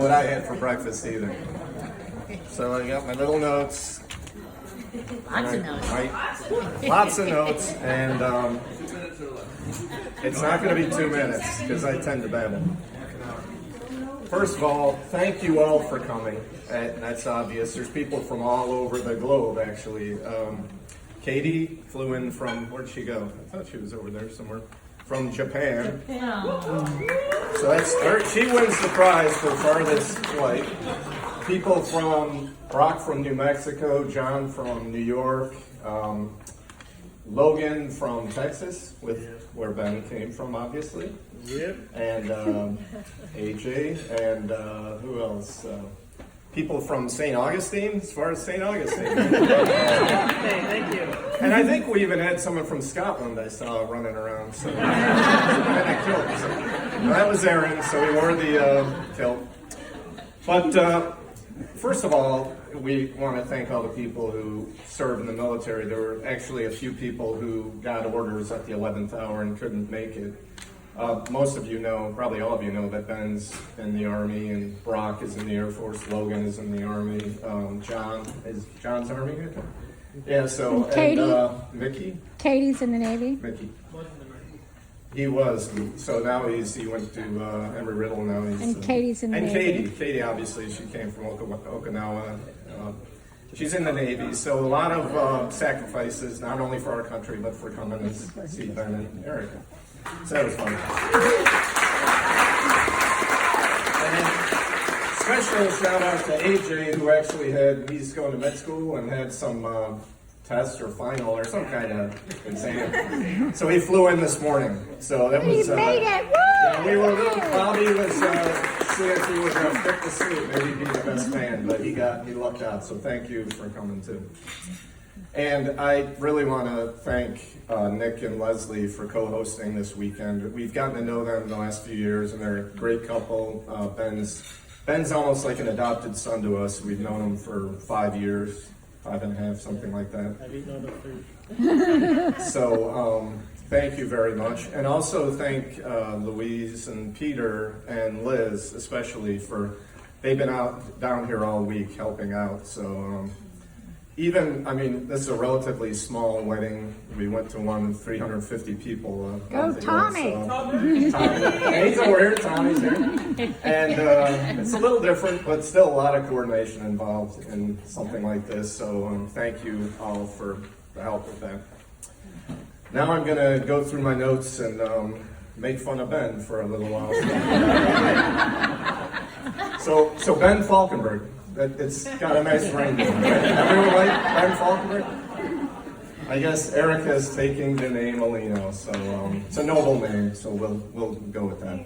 What I had for breakfast either. So I got my little notes. Lots of notes. Lots of notes, and it's not going to be 2 minutes because I tend to babble. First of all, thank you all for coming. That's obvious. There's people from all over the globe, actually. Katie flew in from, where'd she go? I thought she was over there somewhere. From Japan. So that's her. She wins the prize for farthest flight. People from Brock from New Mexico, John from New York, Logan from Texas, where Ben came from, obviously. Yep. And AJ, and who else? People from St. Augustine, as far as St. Augustine. Hey, thank you. And I think we even had someone from Scotland I saw running around. So, and a kilt. So, that was Aaron, so we wore the kilt. But first of all, we want to thank all the people who served in the military. There were actually a few people who got orders at the 11th hour and couldn't make it. Most of you know, probably all of you know, that Ben's in the Army and Brock is in the Air Force. Logan is in the Army. John's Army? Yeah, so, and Katie? Mickey? Katie's in the Navy. Mickey. He was, so now he went to Embry-Riddle now. And Katie's in the Navy. And Katie, obviously, she came from Okinawa. She's in the Navy, so a lot of sacrifices, not only for our country, but for coming and see Ben and Erica. So that was fun. And special shout out to AJ, who actually he's going to med school and had some test or final or some kind of exam. So he flew in this morning. So that was. He made it! Woo! Yeah, we were Bobby was seeing if he was going to pick the suit, maybe be the best man, but he lucked out. So thank you for coming too. And I really want to thank Nick and Leslie for co-hosting this weekend. We've gotten to know them the last few years, and they're a great couple. Ben's almost like an adopted son to us. We've known him for 5 years, 5.5, something like that. I've eaten all the food. So thank you very much. And also thank Louise and Peter and Liz, especially they've been down here all week helping out. So this is a relatively small wedding. We went to one 350 people. Go Tommy! He's over here, Tommy's here. And it's a little different, but still a lot of coordination involved in something like this. So thank you all for the help with that. Now I'm going to go through my notes and make fun of Ben for a little while. So Ben Falkenberg. It's got a nice ring to it, right? Everyone like Ben Falkenberg? I guess Erica is taking the name Alino, so it's a noble name, so we'll go with that.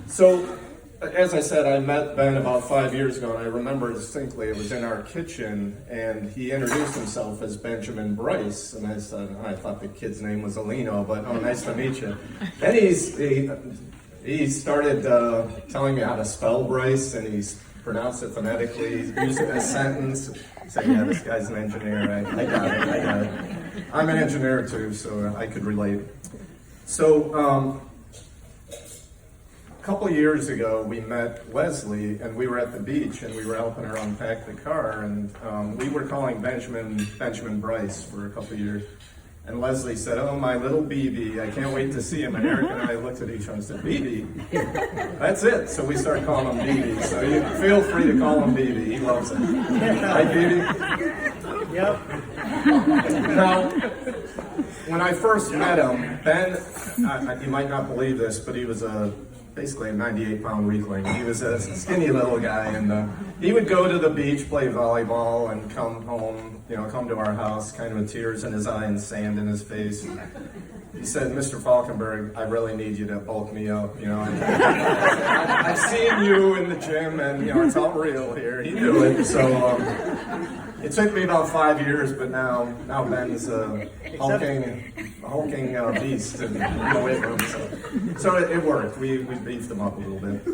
So, as I said, I met Ben about 5 years ago, and I remember distinctly it was in our kitchen, and he introduced himself as Benjamin Bryce, and I said, I thought the kid's name was Alino, but nice to meet you. Then he started telling me how to spell Bryce, and he's pronounced it phonetically, used it in a sentence. Say, yeah, this guy's an engineer. I got it. I'm an engineer too, so I could relate. So, a couple of years ago, we met Leslie, and we were at the beach, and we were helping her unpack the car, and we were calling Benjamin Bryce for a couple of years. And Leslie said, "Oh, my little BB, I can't wait to see him." And Eric and I looked at each other and said, "BB?" That's it. So we started calling him BB. So you feel free to call him BB. He loves it. Right, BB? Yep. Now, when I first met him, Ben, you might not believe this, but he was basically a 98-pound weakling. He was a skinny little guy, and he would go to the beach, play volleyball, and come home, come to our house, kind of with tears in his eye and sand in his face. He said, "Mr. Falkenberg, I really need you to bulk me up, I've seen you in the gym, and, it's all real here." He knew it, so it took me about 5 years, but now Ben's a hulking beast in the weight room. So it worked. We beefed him up a little bit.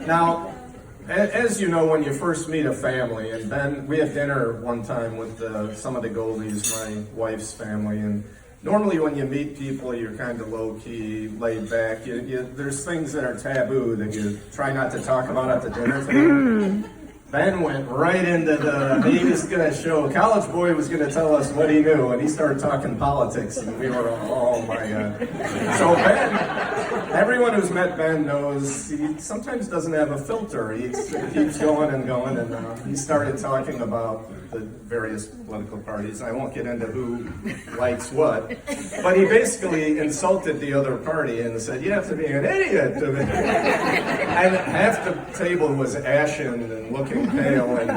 Now, as you know, when you first meet a family, and Ben, we had dinner one time with some of the Goldies, my wife's family, and normally when you meet people, you're kind of low-key, laid back. There's things that are taboo that you try not to talk about at the dinner table. Ben went right into he was going to show, college boy was going to tell us what he knew, and he started talking politics, and we were all, oh my God. So Ben, everyone who's met Ben knows he sometimes doesn't have a filter. He keeps going and going, and he started talking about the various political parties. I won't get into who likes what, but he basically insulted the other party and said, "You have to be an idiot." And half the table was ashen and looking pale, and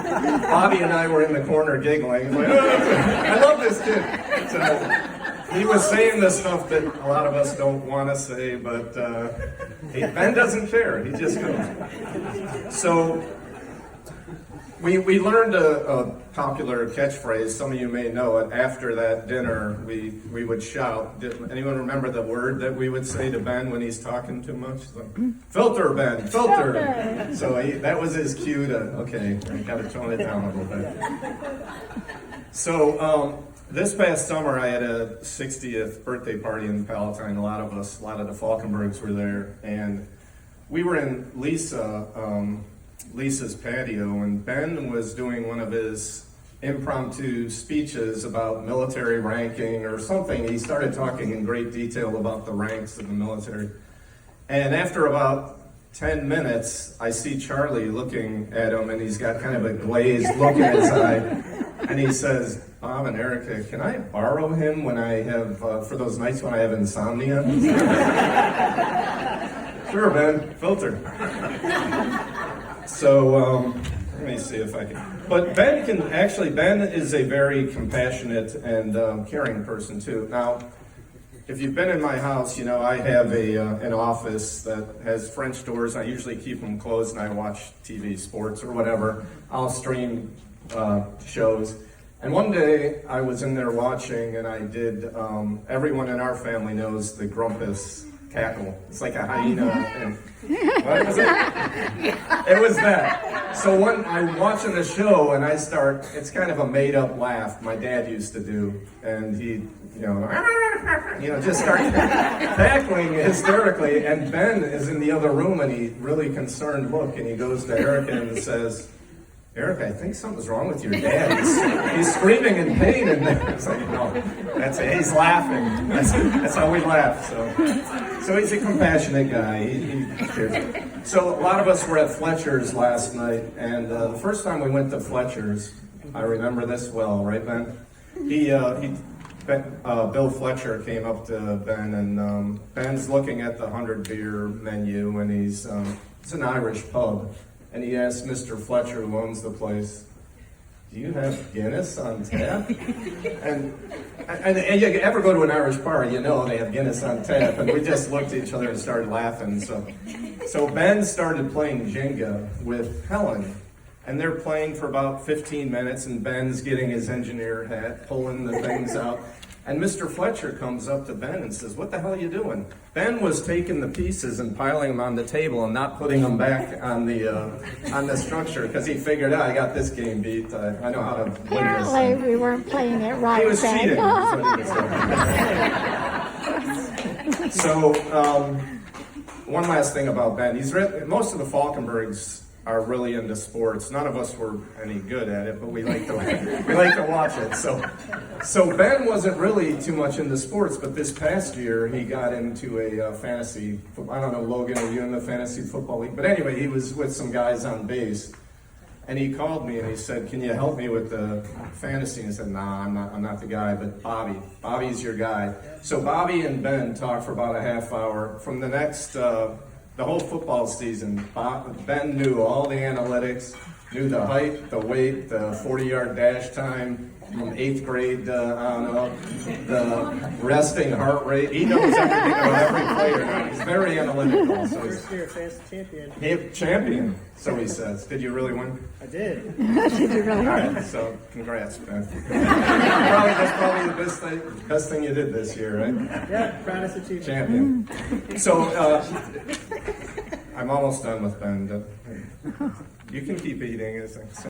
Bobby and I were in the corner giggling. Like, oh, I love this kid. So he was saying the stuff that a lot of us don't want to say, but Ben doesn't care. He just goes. So we learned a popular catchphrase. Some of you may know it. After that dinner, we would shout. Did anyone remember the word that we would say to Ben when he's talking too much? So, filter, Ben, filter. So that was his cue to, okay, I got to tone it down a little bit. So this past summer, I had a 60th birthday party in Palatine. A lot of the Falkenbergs were there, and we were in Lisa's patio, and Ben was doing one of his impromptu speeches about military ranking or something. He started talking in great detail about the ranks of the military. And after about 10 minutes, I see Charlie looking at him, and he's got kind of a glazed look in his eye. And he says, "Bob and Erica, can I borrow him when I have, for those nights when I have insomnia?" "Sure, Ben, filter." So, let me see if I can. But Ben is a very compassionate and caring person too. Now, if you've been in my house, you know I have an office that has French doors. I usually keep them closed and I watch TV, sports, or whatever. I'll stream shows. And one day I was in there watching, and I did, everyone in our family knows the grumpus cackle. It's like a hyena. And, what was it? It was that. So I'm watching the show, and it's kind of a made-up laugh my dad used to do. And he, just starts cackling hysterically. And Ben is in the other room, and he really concerned look, and he goes to Erica and says, "Erica, I think something's wrong with your dad. He's screaming in pain." And it's like, no, he's laughing. That's how we laugh. So he's a compassionate guy. He cares. So a lot of us were at Fletcher's last night, and the first time we went to Fletcher's, I remember this well, right, Ben? Bill Fletcher came up to Ben, and Ben's looking at the 100 beer menu, and it's an Irish pub. And he asked Mr. Fletcher, who owns the place, "Do you have Guinness on tap?" And you ever go to an Irish bar, you know they have Guinness on tap. And we just looked at each other and started laughing. So Ben started playing Jenga with Helen. And they're playing for about 15 minutes, and Ben's getting his engineer hat, pulling the things out. And Mr. Fletcher comes up to Ben and says, "What the hell are you doing?" Ben was taking the pieces and piling them on the table and not putting them back on the structure, because he figured, I got this game beat. I know how to win this. Apparently, we weren't playing it right. He was Ben. cheating. That's what he was saying. So, one last thing about Ben. Most of the Falkenbergs are really into sports. None of us were any good at it, but we like to watch it. So Ben wasn't really too much into sports, but this past year he got into a fantasy. I don't know, Logan, are you in the fantasy football league? But anyway, he was with some guys on base, and he called me and he said, "Can you help me with the fantasy?" And I said, "Nah, I'm not the guy, but Bobby's your guy." So Bobby and Ben talked for about a half hour. From the whole football season, Ben knew all the analytics, knew the height, the weight, the 40-yard dash time from 8th grade on up, the resting heart rate. He knows everything about every player now. He's very analytical. So First year fantasy champion. Champion, so he says. Did you really win? I did. Did you really? All right, so congrats, Ben. That's probably the best thing you did this year, right? Yeah, proudest achievement. Champion. So, I'm almost done with Ben. You can keep eating.